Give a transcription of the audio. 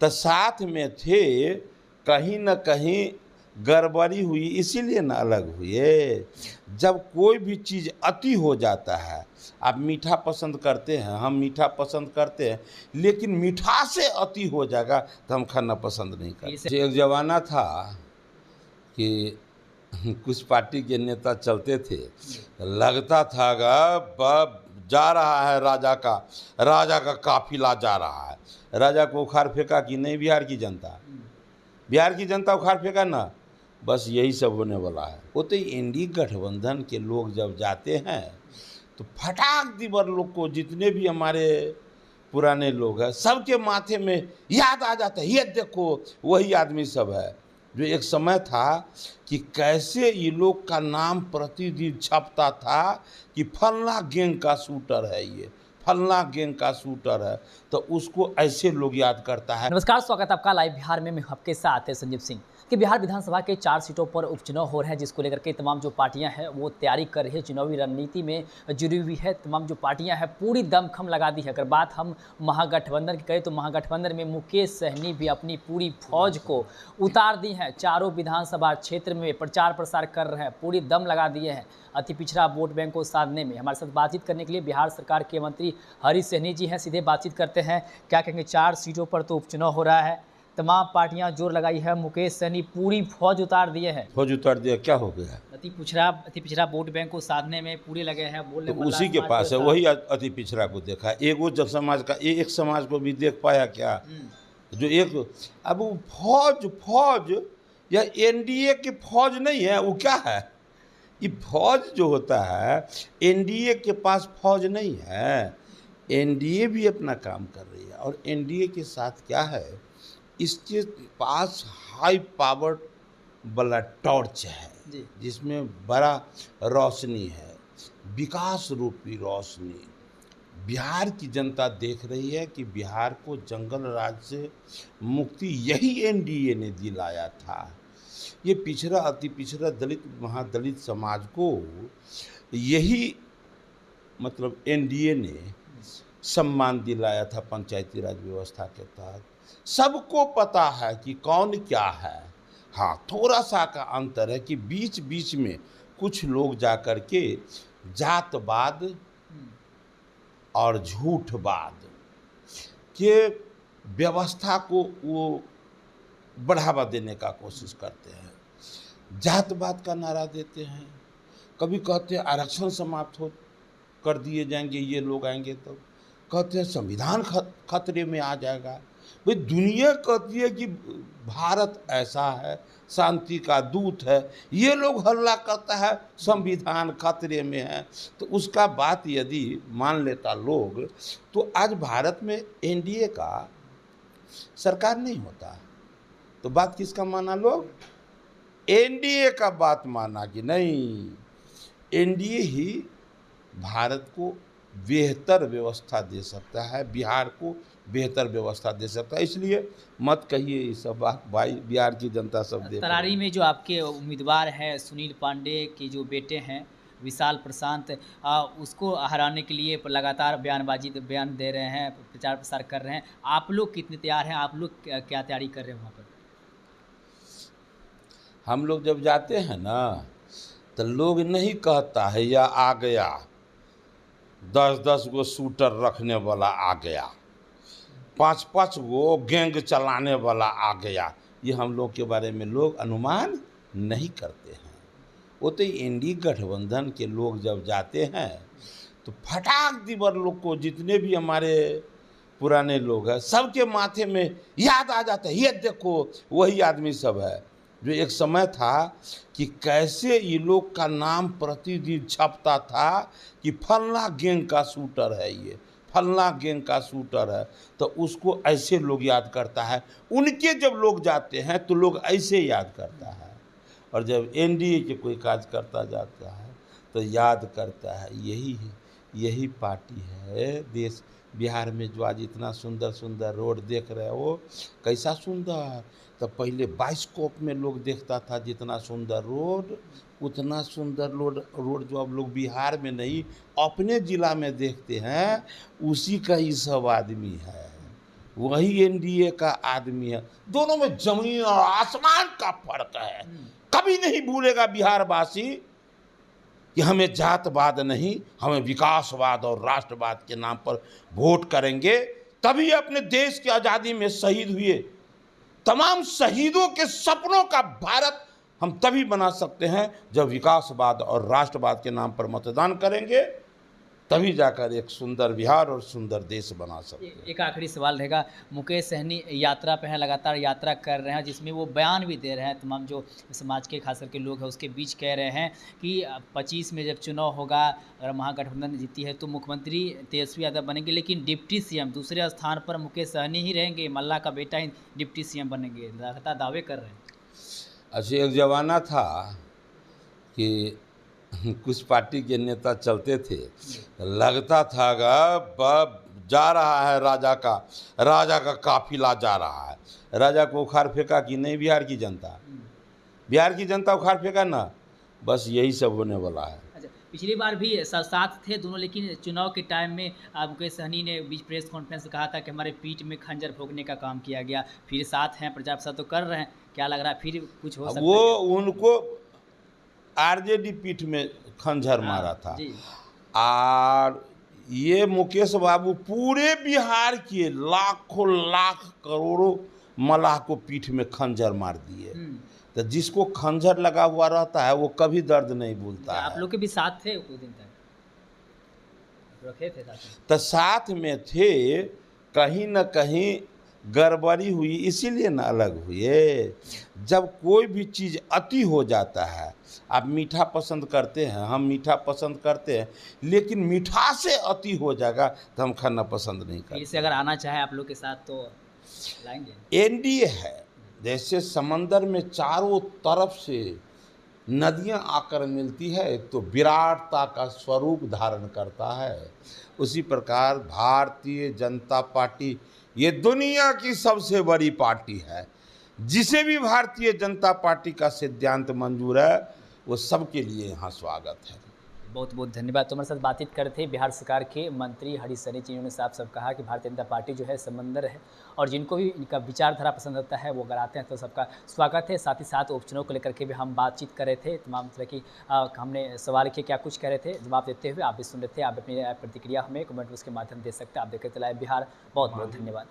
तो साथ में थे, कहीं न कहीं गड़बड़ी हुई, इसीलिए ना अलग हुए। जब कोई भी चीज़ अति हो जाता है, आप मीठा पसंद करते हैं, हम मीठा पसंद करते हैं, लेकिन मीठा से अति हो जाएगा तो हम खाना पसंद नहीं करते। एक ज़माना था कि कुछ पार्टी के नेता चलते थे, लगता था कि जा रहा है राजा का काफिला जा रहा है। राजा को उखाड़ फेंका कि नहीं बिहार की जनता उखाड़ फेंका ना, बस यही सब होने वाला है। वो तो इंडी गठबंधन के लोग जब जाते हैं तो फटाक दिबर लोग को, जितने भी हमारे पुराने लोग हैं, सबके माथे में याद आ जाता है, ये देखो वही आदमी सब है जो एक समय था कि कैसे ये लोग का नाम प्रतिदिन छपता था कि फलना गैंग का शूटर है, ये फलना गैंग का शूटर है, तो उसको ऐसे लोग याद करता है। नमस्कार, स्वागत है आपका लाइव बिहार में। मैं आपके साथ है संजीव सिंह। कि बिहार विधानसभा के 4 सीटों पर उपचुनाव हो रहे हैं, जिसको लेकर के तमाम जो पार्टियां हैं वो तैयारी कर रही है, चुनावी रणनीति में जुड़ी हुई है। तमाम जो पार्टियां हैं पूरी दमखम लगा दी है। अगर बात हम महागठबंधन की करें तो महागठबंधन में मुकेश सहनी भी अपनी पूरी फौज को उतार दी है। चारों विधानसभा क्षेत्र में प्रचार प्रसार कर रहे हैं, पूरी दम लगा दिए हैं अति पिछड़ा वोट बैंक को साधने में। हमारे साथ बातचीत करने के लिए बिहार सरकार के मंत्री हरीश सहनी जी हैं। सीधे बातचीत करते हैं, क्या कहेंगे। 4 सीटों पर तो उपचुनाव हो रहा है, तमाम पार्टियां जोर लगाई है, मुकेश सहनी पूरी फौज उतार दिए हैं। फौज उतार दिया, क्या हो गया? अति पिछड़ा वोट बैंक को साधने में पूरे लगे हैं। बोलने तो उसी के पास है, वही अति पिछड़ा को देखा। एगो जब समाज का एक समाज को भी देख पाया क्या? जो एक, अब वो फौज या एनडीए की फौज नहीं है, वो क्या है? ये फौज जो होता है, एनडीए के पास फौज नहीं है। एनडीए भी अपना काम कर रही है, और एनडीए के साथ क्या है, इसके पास हाई पावर वाला टॉर्च है, जिसमें बड़ा रोशनी है, विकास रूपी रोशनी। बिहार की जनता देख रही है कि बिहार को जंगल राज से मुक्ति यही एनडीए ने दिलाया था। ये पिछड़ा, अति पिछड़ा, दलित, महादलित समाज को यही मतलब एनडीए ने सम्मान दिलाया था पंचायती राज व्यवस्था के तहत। सबको पता है कि कौन क्या है। हाँ, थोड़ा सा का अंतर है कि बीच बीच में कुछ लोग जाकर के जातवाद और झूठवाद के व्यवस्था को वो बढ़ावा देने का कोशिश करते हैं। जातवाद का नारा देते हैं, कभी कहते हैं आरक्षण समाप्त हो कर दिए जाएंगे, ये लोग आएंगे तो कहते हैं संविधान खतरे में आ जाएगा। भाई, दुनिया कहती है कि भारत ऐसा है, शांति का दूत है, ये लोग हल्ला करता है संविधान खतरे में है। तो उसका बात यदि मान लेता लोग, तो आज भारत में एनडीए का सरकार नहीं होता। तो बात किसका माना लोग? एनडीए का बात माना कि नहीं, एनडीए ही भारत को बेहतर व्यवस्था दे सकता है, बिहार को बेहतर व्यवस्था दे सकता है। इसलिए मत कहिए ये सब बात, भाई बिहार की जनता सब देख। तरारी में जो आपके उम्मीदवार हैं सुनील पांडे के जो बेटे हैं विशाल प्रशांत, उसको हराने के लिए लगातार बयान दे रहे हैं, प्रचार प्रसार कर रहे हैं। आप लोग कितने तैयार हैं? आप लोग क्या तैयारी कर रहे हैं वहाँ पर? हम लोग जब जाते हैं ना, तो लोग नहीं कहता है या आ गया 10-10 गो शूटर रखने वाला आ गया, 5-5 गो गैंग चलाने वाला आ गया। ये हम लोग के बारे में लोग अनुमान नहीं करते हैं। वो तो इंडी गठबंधन के लोग जब जाते हैं तो फटाक दिबर लोग को, जितने भी हमारे पुराने लोग हैं, सबके माथे में याद आ जाता है, ये देखो वही आदमी सब है जो एक समय था कि कैसे ये लोग का नाम प्रतिदिन छपता था कि फलना गैंग का शूटर है, ये फलना गैंग का शूटर है, तो उसको ऐसे लोग याद करता है। उनके जब लोग जाते हैं तो लोग ऐसे याद करता है, और जब एनडीए के कोई काज करता जाता है तो याद करता है यही पार्टी है। देश बिहार में जो आज इतना सुंदर सुंदर रोड देख रहे हो, कैसा सुंदर, तो पहले बाइस्कोप में लोग देखता था जितना सुंदर रोड, उतना सुंदर रोड जो अब लोग बिहार में नहीं अपने ज़िला में देखते हैं, उसी का ही सब आदमी है, वही एनडीए का आदमी है। दोनों में जमीन और आसमान का फर्क है। कभी नहीं भूलेगा बिहारवासी कि हमें जातवाद नहीं, हमें विकासवाद और राष्ट्रवाद के नाम पर वोट करेंगे। तभी अपने देश की आज़ादी में शहीद हुए तमाम शहीदों के सपनों का भारत हम तभी बना सकते हैं जब विकासवाद और राष्ट्रवाद के नाम पर मतदान करेंगे, तभी जाकर एक सुंदर बिहार और सुंदर देश बना सकते हैं। एक आखिरी सवाल रहेगा, मुकेश सहनी यात्रा पे हैं, लगातार यात्रा कर रहे हैं, जिसमें वो बयान भी दे रहे हैं, तमाम जो समाज के खास करके लोग हैं उसके बीच कह रहे हैं कि 25 में जब चुनाव होगा, अगर महागठबंधन जीती है तो मुख्यमंत्री तेजस्वी यादव बनेंगे, लेकिन डिप्टी सीएम दूसरे स्थान पर मुकेश सहनी ही रहेंगे, मल्ला का बेटा ही डिप्टी सीएम बनेंगे, लगातार दावे कर रहे हैं। अच्छा, एक ज़माना था कि कुछ पार्टी के नेता चलते थे, लगता था जा रहा है राजा का काफिला जा रहा है। राजा को उखाड़ फेंका कि नहीं बिहार की जनता? बिहार की जनता उखाड़ फेंका ना, बस यही सब होने वाला है। अच्छा, पिछली बार भी साथ थे दोनों, लेकिन चुनाव के टाइम में मुकेश सहनी ने बीच प्रेस कॉन्फ्रेंस में कहा था कि हमारे पीठ में खंजर भोगने का काम किया गया। फिर साथ हैं, प्रचार प्रसार तो कर रहे हैं, क्या लग रहा है फिर कुछ हो सकता है? वो उनको आरजेडी पीठ में खंजर मारा था। और ये मुकेश बाबू पूरे बिहार के लाखों लाख करोड़ों मलाह को पीठ में खंजर मार दिए। तो जिसको खंजर लगा हुआ रहता है वो कभी दर्द नहीं भूलता है। आप लोग के भी साथ थे कुछ दिन तक, रखे थे साथ? तो साथ में थे, कहीं न कहीं गड़बड़ी हुई, इसीलिए न अलग हुए। जब कोई भी चीज़ अति हो जाता है, आप मीठा पसंद करते हैं, हम मीठा पसंद करते हैं, लेकिन मीठा से अति हो जाएगा तो हम खाना पसंद नहीं करते। इसे अगर आना चाहे आप लोग के साथ तो लाएंगे? एनडीए है, जैसे समंदर में चारों तरफ से नदियां आकर मिलती है तो विराटता का स्वरूप धारण करता है, उसी प्रकार भारतीय जनता पार्टी ये दुनिया की सबसे बड़ी पार्टी है। जिसे भी भारतीय जनता पार्टी का सिद्धांत मंजूर है वो सबके लिए यहाँ स्वागत है। बहुत बहुत धन्यवाद। तो हमारे साथ बातचीत कर रहे थे बिहार सरकार के मंत्री हरीश सहनी जी। उन्होंने साफ साफ कहा कि भारतीय जनता पार्टी जो है समंदर है और जिनको भी इनका विचारधारा पसंद आता है वो अगर आते हैं तो सबका स्वागत है। साथ ही साथ उपचुनाव को लेकर के भी हम बातचीत कर रहे थे, तमाम तरह की हमने सवाल किए, क्या कुछ कह रहे थे, जवाब देते हुए आप भी सुन रहे थे। आप अपनी प्रतिक्रिया हमें कमेंट बॉक्स के माध्यम दे सकते हैं। आप देखते लाइव बिहार। बहुत बहुत धन्यवाद।